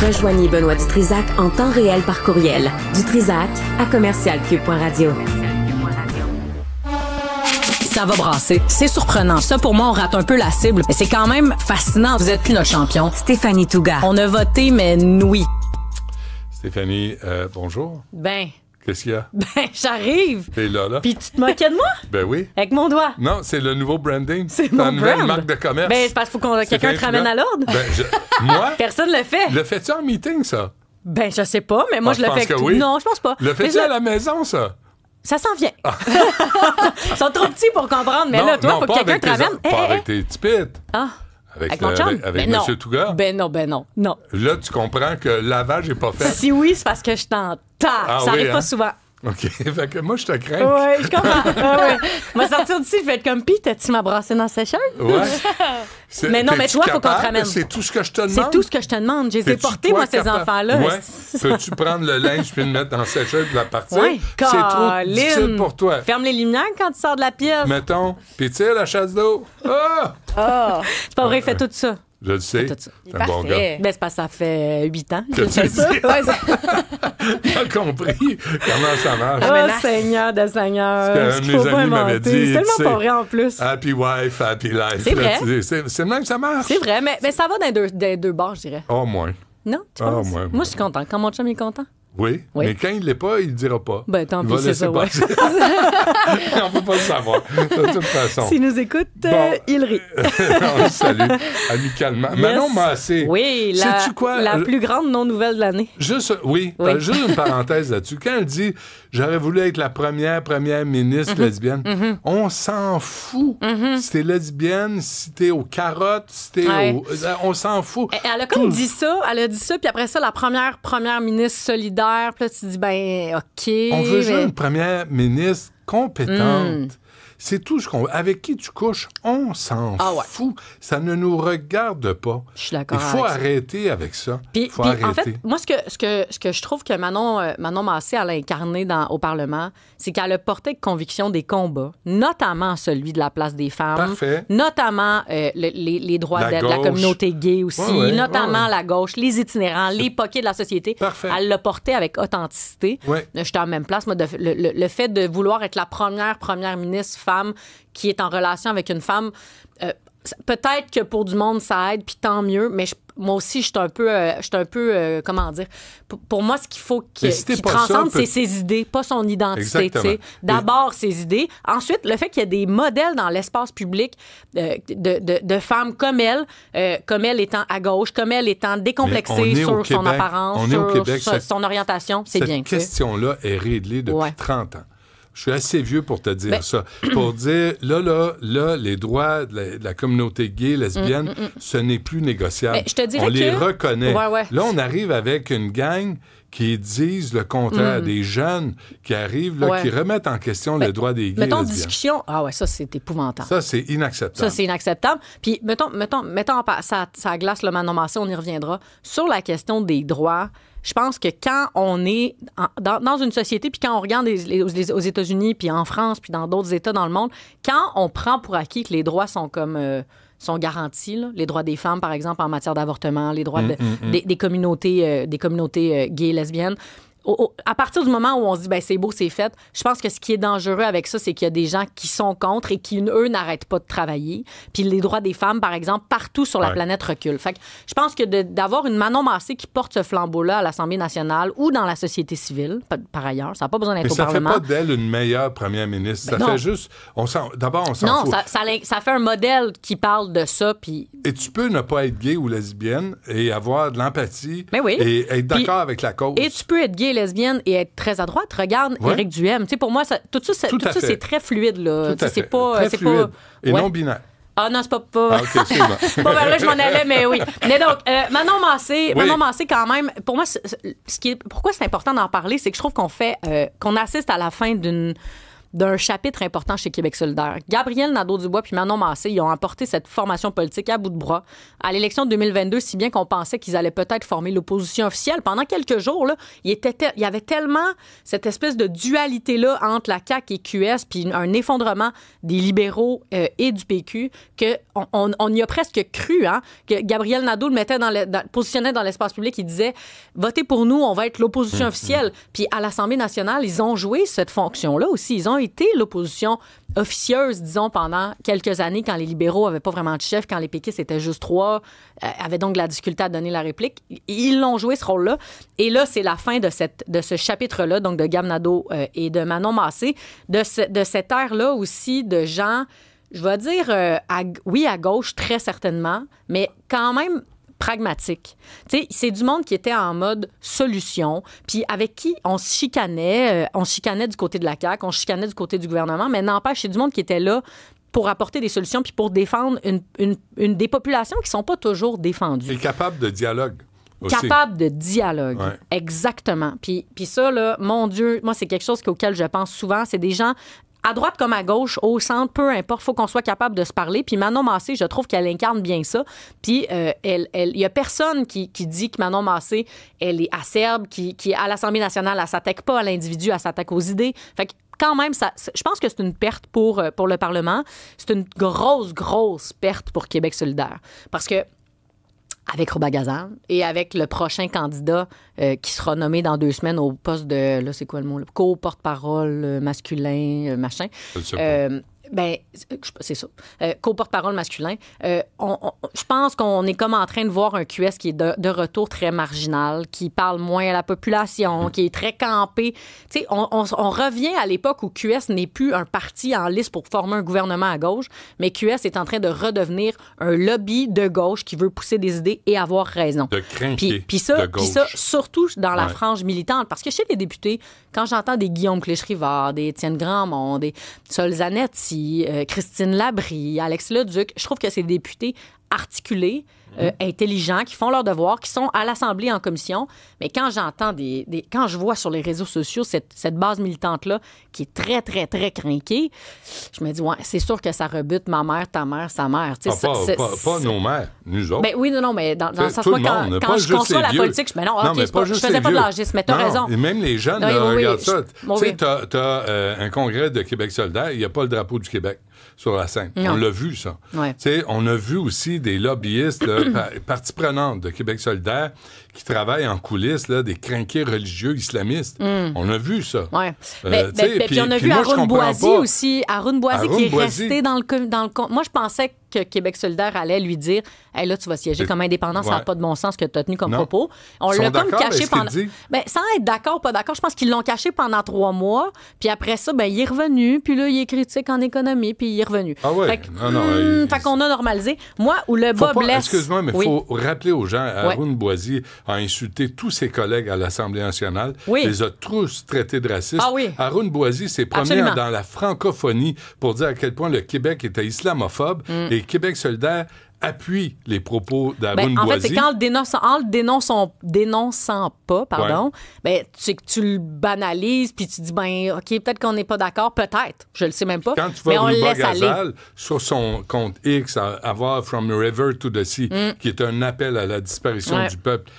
Rejoignez Benoît Dutrisac en temps réel par courriel. Dutrisac@commercialcube.radio. Ça va brasser. C'est surprenant. Ça, pour moi, on rate un peu la cible. Mais c'est quand même fascinant. Vous êtes plus notre champion. Stéphanie Touga. On a voté, mais oui. Stéphanie, bonjour. Ben, Qu'est-ce qu'il y a? j'arrive. T'es là. Puis tu te moquais de moi? Ben oui. Avec mon doigt. Non, c'est le nouveau branding. C'est ta mon nouvelle brand. marque de commerce. Ben, c'est parce qu'il faut que quelqu'un te ramène à l'ordre. Ben, moi? Personne le fait. Le fais-tu en meeting, ça? Ben, je sais pas, mais moi, je le fais avec tout. Oui. Non, je pense pas. Le fais-tu Mais à la maison, ça? Ça s'en vient. Ils sont trop petits pour comprendre, mais non, là, toi, il faut que pas quelqu'un te avec ramène. pas avec tes tipites. Ah. Avec mon avec chum? Ben M. non. Touga. Ben non. Là, tu comprends que le lavage n'est pas fait. Si oui, c'est parce que je t'entends. Ah ça oui, arrive hein? pas souvent. OK. Fait que moi, je te crains. Oui, je comprends. Ouais. Moi, sortir d'ici, je vais être comme Pete, t'as-tu ma brassée dans la sécheuse? Ouais. Mais non, mais toi, il faut qu'on te ramène. C'est tout ce que je te demande. C'est tout ce que je te demande. Je les ai portés, moi, ces enfants-là. Ouais. Peux-tu prendre le linge puis le mettre dans la sécheuse et la partir? Oui, c'est trop difficile pour toi. Ferme les lumières quand tu sors de la pièce. Mettons, puis tire la chasse d'eau. Ah! C'est pas vrai, il fait tout ça. Je le sais. C'est un bon gars. Ben, c'est parce que ça fait 8 ans Que que je fais tu ça. dis. Ouais, T'as compris comment ça marche. oh, Seigneur de Seigneur. Ce Ce qu'un qu'il de faut mes pas amis m'avait inventer. dit, C'est tellement tu pas sais, vrai en plus. Happy wife, happy life. C'est Là, vrai. c'est le même que ça marche. C'est vrai, mais ça va dans les deux bords, je dirais. Oh, moins. Non, tu Ah, penses? ouais. Moi, je suis content. Quand mon chum est content. Oui, mais quand il l'est pas, il le dira pas. Ben, tant Il pis, va c'est laisser ça, ouais. passer. On peut pas le savoir, de toute façon. S'il nous écoute, Bon. il rit. On le salue amicalement. Yes. Manon Massé. Oui, sais-tu quoi? la plus grande non-nouvelle de l'année. Juste, oui. Juste une parenthèse là-dessus. Quand elle dit « J'aurais voulu être la première ministre lesbienne on s'en fout. Si t'es lesbienne, si t'es aux carottes, si t'es au... On s'en fout. Elle a comme dit ça, puis après ça, la première ministre solidaire, puis là, tu dis, ben, OK. On veut juste une première ministre compétente. C'est tout ce qu'on... Avec qui tu couches, on s'en fout. Ça ne nous regarde pas. Je suis d'accord. Il faut arrêter avec ça. Il faut arrêter. En fait, moi, ce que je trouve que Manon Massé elle a incarné au Parlement, c'est qu'elle a porté avec conviction des combats, notamment celui de la place des femmes, Parfait. notamment les droits de la communauté gay aussi, notamment la gauche, les itinérants, les poquets de la société. Parfait. Elle l'a porté avec authenticité. J'étais en même place. Moi, le fait de vouloir être la première ministre femme qui est en relation avec une femme, peut-être que pour du monde, ça aide, puis tant mieux, mais moi aussi, je suis un peu comment dire, pour moi, ce qu'il faut qu'il transcende, c'est ses idées, pas son identité. D'abord, ses idées. Ensuite, le fait qu'il y ait des modèles dans l'espace public de femmes comme elle étant à gauche, comme elle étant décomplexée sur son apparence, sur son orientation, c'est bien. Cette question-là est réglée depuis 30 ans. Je suis assez vieux pour te dire ça. Pour dire, là, les droits de la communauté gay, lesbienne, ce n'est plus négociable. Je te dirais on les reconnaît. Ouais. Là, on arrive avec une gang qui disent le contraire. Des jeunes qui arriment, là, qui remettent en question le droit des gays et lesbiennes. Discussion, ça, c'est épouvantable. Ça, c'est inacceptable. Puis, mettons ça glace le Manon Massé, on y reviendra. Sur la question des droits, je pense que quand on est dans une société, puis quand on regarde aux États-Unis, puis en France, puis dans d'autres États dans le monde, quand on prend pour acquis que les droits sont sont garantis, là, les droits des femmes, par exemple, en matière d'avortement, les droits des communautés gays et lesbiennes, à partir du moment où on se dit, ben c'est beau, c'est fait, je pense que ce qui est dangereux avec ça, c'est qu'il y a des gens qui sont contre et qui, eux, n'arrêtent pas de travailler. Puis les droits des femmes, par exemple, partout sur la planète reculent. Fait que je pense que d'avoir une Manon Massé qui porte ce flambeau-là à l'Assemblée nationale ou dans la société civile, par ailleurs, ça n'a pas besoin d'être au Parlement. Mais ça fait pas d'elle une meilleure première ministre. Ça fait juste... D'abord, on s'en fout. Non, ça fait un modèle qui parle de ça, puis... Et tu peux ne pas être gay ou lesbienne et avoir de l'empathie et être d'accord avec la cause. Et tu peux être gay, lesbienne et être très à droite. Regarde Éric Duhem. Tu sais, pour moi, tout ça, c'est très fluide. Là. C'est pas fluide. Et non binaire. Ah non, c'est pas... Ah, OK, c'est bon, là, je m'en allais, mais oui. Mais donc, Manon Massé, quand même, pour moi, pourquoi c'est important d'en parler, c'est que je trouve qu'on assiste à la fin d'un chapitre important chez Québec solidaire. Gabriel Nadeau-Dubois puis Manon Massé, ils ont apporté cette formation politique à bout de bras à l'élection de 2022, si bien qu'on pensait qu'ils allaient peut-être former l'opposition officielle. Pendant quelques jours, là, il y avait tellement cette espèce de dualité-là entre la CAQ et QS, puis un effondrement des libéraux et du PQ, qu'on y a presque cru, hein, que Gabriel Nadeau le mettait positionnait dans l'espace public, il disait « Votez pour nous, on va être l'opposition officielle ». Puis à l'Assemblée nationale, ils ont joué cette fonction-là aussi. Ils ont été l'opposition officieuse, disons, pendant quelques années, quand les libéraux n'avaient pas vraiment de chef, quand les péquistes étaient juste 3, avaient donc de la difficulté à donner la réplique. Ils l'ont joué, ce rôle-là. Et là, c'est la fin de ce chapitre-là, donc de Gab Nadeau et de Manon Massé, de cette ère-là aussi de gens, je vais dire, à gauche, très certainement, mais quand même pragmatique. Tu sais, c'est du monde qui était en mode solution, puis avec qui on se chicanait du côté de la CAQ, on se chicanait du côté du gouvernement, mais n'empêche, c'est du monde qui était là pour apporter des solutions puis pour défendre une des populations qui sont pas toujours défendues. Et capable de dialogue. Aussi. Capable de dialogue. Ouais. Exactement. Puis ça, là, mon Dieu, moi, c'est quelque chose auquel je pense souvent. C'est des gens à droite comme à gauche, au centre, peu importe, il faut qu'on soit capable de se parler. Puis Manon Massé, je trouve qu'elle incarne bien ça. Puis il y a personne qui dit que Manon Massé, elle est acerbe, qui à l'Assemblée nationale, elle s'attaque pas à l'individu, elle s'attaque aux idées. Fait que quand même, je pense que c'est une perte pour le Parlement. C'est une grosse perte pour Québec solidaire. Parce que avec Roubagazan et avec le prochain candidat qui sera nommé dans 2 semaines au poste de, là, c'est quoi le mot? Co-porte-parole masculin, machin. C'est ça. Co-porte-parole masculin. Je pense qu'on est comme en train de voir un QS qui est de retour très marginal, qui parle moins à la population, qui est très campé. Tu sais, on revient à l'époque où QS n'est plus un parti en lice pour former un gouvernement à gauche, mais QS est en train de redevenir un lobby de gauche qui veut pousser des idées et avoir raison. De crinquer Puis ça, surtout dans la frange militante. Parce que chez les députés, quand j'entends des Guillaume Clich-Rivard, des Étienne Grandmont, des Sol Zanetti, Christine Labrie, Alex Leduc, je trouve que c'est des députés articulés, intelligents, qui font leur devoir, qui sont à l'Assemblée en commission. Mais quand j'entends quand je vois sur les réseaux sociaux cette base militante-là qui est très, très, très crinquée, je me dis, ouais, c'est sûr que ça rebute ma mère, ta mère, sa mère. Pas nos mères, nous autres. Ben oui, non, mais dans le sens quand je conçois la politique, je me dis, non, OK, je faisais pas de l'âgisme, mais t'as raison. Et même les jeunes, regarde ça. Tu sais, t'as un congrès de Québec solidaire, il n'y a pas le drapeau du Québec sur la scène. Non. On l'a vu, ça. Ouais. On a vu aussi des lobbyistes, partie prenante de Québec solidaire, qui travaillent en coulisses, là, des crinqués religieux islamistes. On a vu ça. Oui. Puis on a vu Arun Boisy aussi. Arun Boisy qui est resté dans le... Moi, je pensais que Québec solidaire allait lui dire « Hey, là, tu vas siéger comme indépendant, ça n'a pas de bon sens ce que tu as tenu comme propos. » On l'a comme caché pendant... sans être d'accord, pas d'accord, je pense qu'ils l'ont caché pendant 3 mois. Puis après ça, il est revenu. Puis là, il est critique en économie. Puis il est revenu. Ah oui? Fait qu'on a normalisé. Moi, où le bas blesse... Excuse-moi, mais il faut rappeler aux gens, Arun Boisy a insulté tous ses collègues à l'Assemblée nationale. Oui. Les a tous traités de racistes. Ah oui. Arun Boisy s'est promené dans la francophonie pour dire à quel point le Québec était islamophobe. Et Québec solidaire appuie les propos d'Arun Boisy. En fait, c'est qu'en le dénonçant pas, tu le banalises, puis tu dis, OK, peut-être qu'on n'est pas d'accord, peut-être, je le sais même pas, quand tu vois Roubagazan sur son compte X, avoir From the River to the Sea, qui est un appel à la disparition du peuple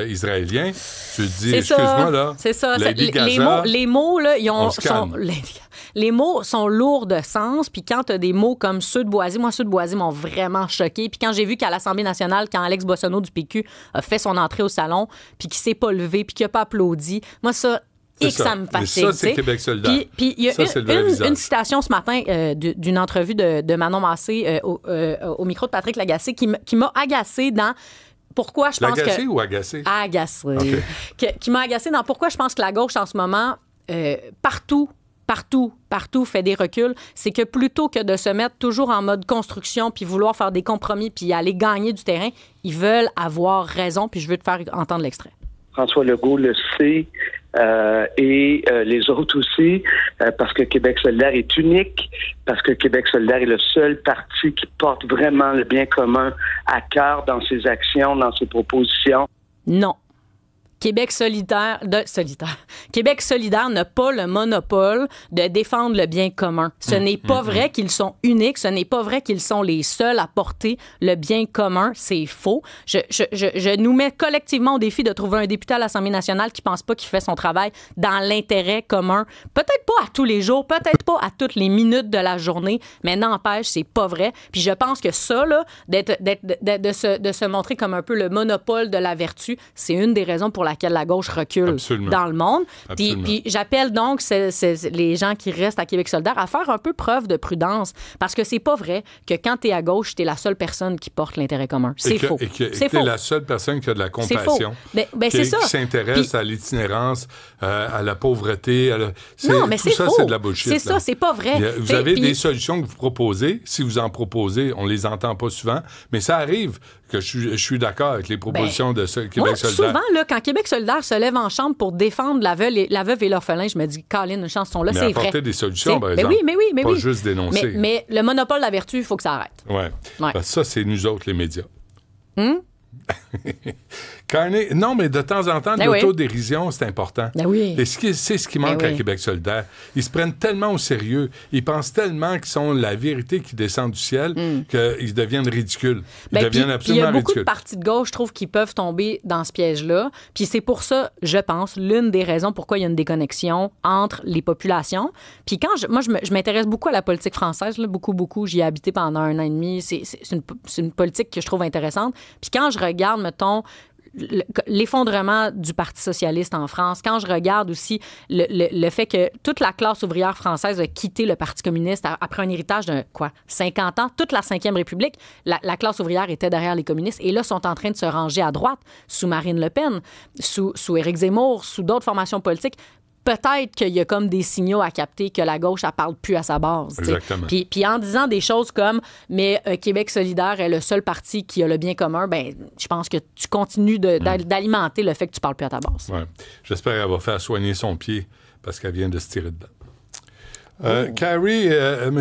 israélien, tu te dis, excuse-moi, là, c'est ça. Les mots, là, les mots sont lourds de sens, puis quand tu as des mots comme ceux de Boisy, moi, ceux de Boisy m'ont vraiment choqué. Puis quand j'ai vu qu'à l'Assemblée nationale, quand Alex Boissonneau du PQ a fait son entrée au salon, puis qu'il s'est pas levé, puis qu'il n'a pas applaudi, moi, ça me fatigue. Mais ça, c'est Québec solidaire. Puis il y a une citation ce matin d'une entrevue de Manon Massé au micro de Patrick Lagacé qui m'a agacée dans... Pourquoi je pense que... L'agacé ou agacé? Agacé. Okay. Qui m'a agacée dans pourquoi je pense que la gauche, en ce moment, partout fait des reculs, c'est que plutôt que de se mettre toujours en mode construction puis vouloir faire des compromis puis aller gagner du terrain, ils veulent avoir raison, puis je veux te faire entendre l'extrait. François Legault le sait et les autres aussi, parce que Québec solidaire est unique, parce que Québec solidaire est le seul parti qui porte vraiment le bien commun à cœur dans ses actions, dans ses propositions. Non. Québec solidaire n'a pas le monopole de défendre le bien commun. Ce n'est pas vrai qu'ils sont uniques. Ce n'est pas vrai qu'ils sont les seuls à porter le bien commun. C'est faux. Je nous mets collectivement au défi de trouver un député à l'Assemblée nationale qui pense pas qu'il fait son travail dans l'intérêt commun. Peut-être pas à tous les jours, peut-être pas à toutes les minutes de la journée, mais n'empêche, c'est pas vrai. Puis je pense que ça, là, de se montrer comme un peu le monopole de la vertu, c'est une des raisons pour laquelle la gauche recule dans le monde. Puis j'appelle donc les gens qui restent à Québec solidaire à faire un peu preuve de prudence, parce que c'est pas vrai que quand t'es à gauche, t'es la seule personne qui porte l'intérêt commun. C'est faux. Et que t'es la seule personne qui a de la compassion. C'est ça. Qui s'intéresse à l'itinérance, à la pauvreté. Non, mais c'est faux. Ça, c'est de la bullshit. C'est ça, c'est pas vrai. Vous avez des solutions que vous proposez. Si vous en proposez, on les entend pas souvent, mais ça arrive que je suis d'accord avec les propositions de Québec solidaire. Souvent, là, quand Québec solidaire se lève en chambre pour défendre la veuve et l'orphelin, je me dis, Colin, une chanson-là, c'est vrai. Mais apporter des solutions, par exemple. Mais pas juste dénoncer. Mais le monopole de la vertu, il faut que ça arrête. Ouais. Parce que ça, c'est nous autres, les médias. Carney, non, mais de temps en temps, l'autodérision, c'est important. Et c'est ce qui manque à Québec solidaire. Ils se prennent tellement au sérieux, ils pensent tellement qu'ils sont la vérité qui descend du ciel qu'ils deviennent ridicules. Ils deviennent absolument ridicules. Il y a beaucoup de partis de gauche, je trouve, qui peuvent tomber dans ce piège-là. Puis c'est pour ça, je pense, l'une des raisons pourquoi il y a une déconnexion entre les populations. Puis quand je m'intéresse beaucoup à la politique française, là, beaucoup. J'y ai habité pendant 1 an et demi. C'est une politique que je trouve intéressante. Puis quand je regarde, mettons, l'effondrement du Parti socialiste en France, quand je regarde aussi le fait que toute la classe ouvrière française a quitté le Parti communiste après un héritage de 50 ans, toute la 5e République, la classe ouvrière était derrière les communistes et là sont en train de se ranger à droite sous Marine Le Pen, sous Éric Zemmour, sous d'autres formations politiques. Peut-être qu'il y a comme des signaux à capter que la gauche, elle parle plus à sa base. Exactement. Puis en disant des choses comme « mais Québec solidaire est le seul parti qui a le bien commun », ben je pense que tu continues d'alimenter le fait que tu parles plus à ta base. Ouais. J'espère qu'elle va faire soigner son pied parce qu'elle vient de se tirer dedans. Carrie, M.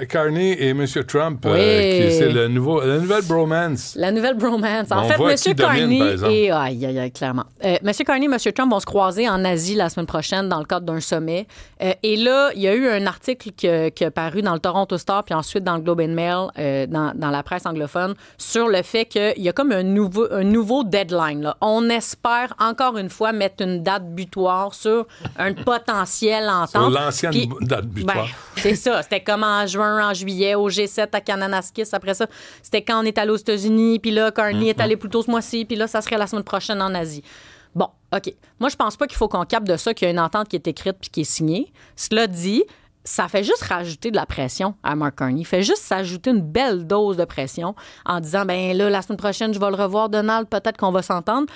Carney et M. Trump, c'est la nouvelle bromance. La nouvelle bromance. En fait, M. Carney et... clairement. M. Carney et M. Trump vont se croiser en Asie la semaine prochaine dans le cadre d'un sommet. Et là, il y a eu un article qui a paru dans le Toronto Star puis ensuite dans le Globe and Mail, dans la presse anglophone, sur le fait qu'il y a comme un nouveau deadline. Là. On espère, encore une fois, mettre une date butoir sur un potentiel entente. Sur l'ancienne date butoir. C'est ça. C'était comme en juin, en juillet, au G7 à Kananaskis. Après ça, c'était quand on est allé aux États-Unis. Puis là, Carney est allé plus tôt ce mois-ci. Puis là, ça serait la semaine prochaine en Asie. Bon, OK. Moi, je pense pas qu'il faut qu'on capte de ça qu'il y a une entente qui est écrite puis qui est signée. Cela dit, ça fait juste rajouter de la pression à Mark Carney. Il fait juste s'ajouter une belle dose de pression en disant, ben là, la semaine prochaine, je vais le revoir, Donald, peut-être qu'on va s'entendre.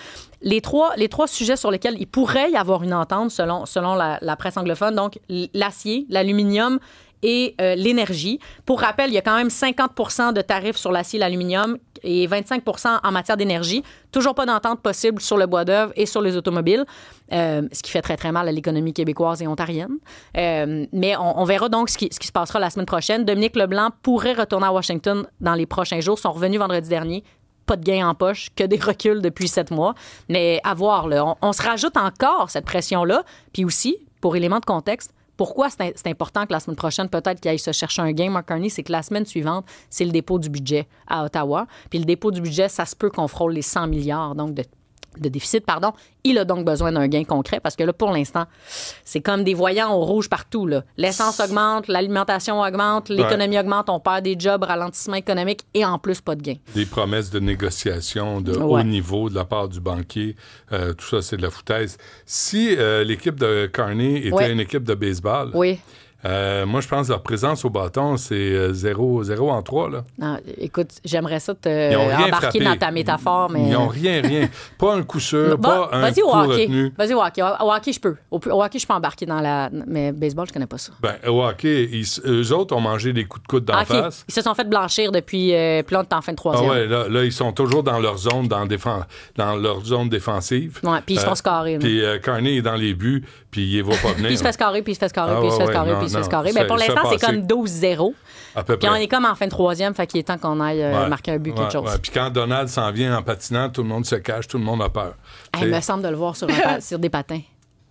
Les trois sujets sur lesquels il pourrait y avoir une entente, selon la presse anglophone, donc l'acier, l'aluminium et l'énergie. Pour rappel, il y a quand même 50 de tarifs sur l'acier et l'aluminium et 25 en matière d'énergie. Toujours pas d'entente possible sur le bois d'œuvre et sur les automobiles, ce qui fait très, très mal à l'économie québécoise et ontarienne. Mais on verra donc ce qui se passera la semaine prochaine. Dominique Leblanc pourrait retourner à Washington dans les prochains jours. Ils sont revenus vendredi dernier. Pas de gain en poche, que des reculs depuis 7 mois. Mais à voir, là, on se rajoute encore cette pression-là. Puis aussi, pour élément de contexte, pourquoi c'est important que la semaine prochaine, peut-être qu'il aille se chercher un gain, Mark Carney, c'est que la semaine suivante, c'est le dépôt du budget à Ottawa. Puis le dépôt du budget, ça se peut qu'on frôle les 100 milliards donc de déficit, pardon. Il a donc besoin d'un gain concret parce que là, pour l'instant, c'est comme des voyants au rouge partout, là. L'essence augmente, l'alimentation augmente, l'économie augmente, on perd des jobs, ralentissement économique et en plus, pas de gain. Des promesses de négociation de haut niveau de la part du banquier, tout ça, c'est de la foutaise. Si l'équipe de Carney était une équipe de baseball... moi, je pense que leur présence au bâton, c'est 0 en 3. Là. Non, écoute, j'aimerais ça embarquer dans ta métaphore, mais... Ils n'ont rien. Pas un coup sûr, pas un coup retenu. Vas-y au hockey. Au hockey, je peux. Au hockey, je peux embarquer dans la... Mais baseball, je connais pas ça. Ben, au hockey, eux autres ont mangé des coups de coude d'en face. Ils se sont fait blanchir depuis plus longtemps en fin de troisième. Ah ouais, là, ils sont toujours dans leur zone, dans leur zone défensive. Ouais, puis ils se font scorer. Puis Carney est dans les buts, puis il ne va pas venir. Puis il se fait scorer, puis il se fait scorer, puis il se fait scorer, puis puis il se non, scorer. ça- Ben, pour ça l'instant, c'est passé. comme 12-0. À peu Puis près. on est comme en fin de troisième, fait qu'il est temps qu'on aille marquer un but, quelque chose. Ouais. Puis quand Donald s'en vient en patinant, tout le monde se cache, tout le monde a peur. Il me semble de le voir sur, sur des patins.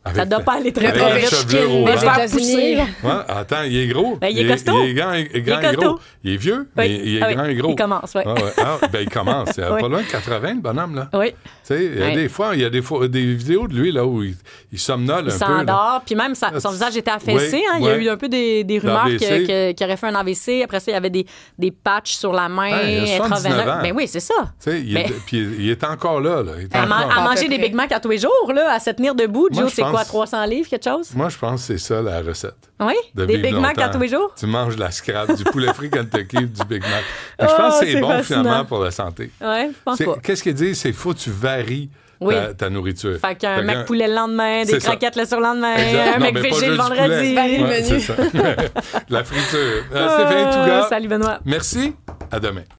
Avec- Ça doit pas aller très, avec très la vite. chevelure au Mais vent. je vais la pousser. Ouais, attends, il est gros. Ben, il est costaud. Il est grand, et costaud. gros. Il est vieux, mais Oui. il est Ah oui. grand et gros. Il commence, oui. Ouais, ouais. Ah, ben, il commence. Il a Oui. pas loin de 80, le bonhomme, là. Oui. Tu sais, il y a Oui. des fois, il y a des vidéos de lui, là, où il somnole Il un peu. là. s'endort, puis même son visage était affaissé. Oui, Hein? Il y a ouais. eu un peu des rumeurs D'AVC. qu'il aurait fait un AVC. Après ça, il y avait des patchs sur la main. Ouais, il a 79 ans. Ben oui, c'est ça. Tu sais, Ben- puis il est encore là. Il est À, encore- à manger peu des près. Big Mac à tous les jours, là, à se tenir debout. Moi, Joe, je c'est quoi, pense- 300 livres, quelque chose? Moi, je pense que c'est ça, la recette. Oui? De Des vivre Big Mac à longtemps. tous les jours? Tu manges de la scrap, du poulet frit Kentucky, du Big Mac. Puis je pense Oh, que c'est c'est bon, fascinant. finalement, pour la santé. Oui, je pense pas. Qu'est-ce qu'il dit? C'est faut que tu varies Oui. ta nourriture. Fait qu'un Fait mec qu'un- poulet le lendemain, des C'est ça. croquettes le surlendemain, Exact. un Non, mec mais pas végé le juste du vendredi. poulet. Ouais, menu. c'est ça. La friture. Stéphanie Touga, Salut Benoît. merci. À demain.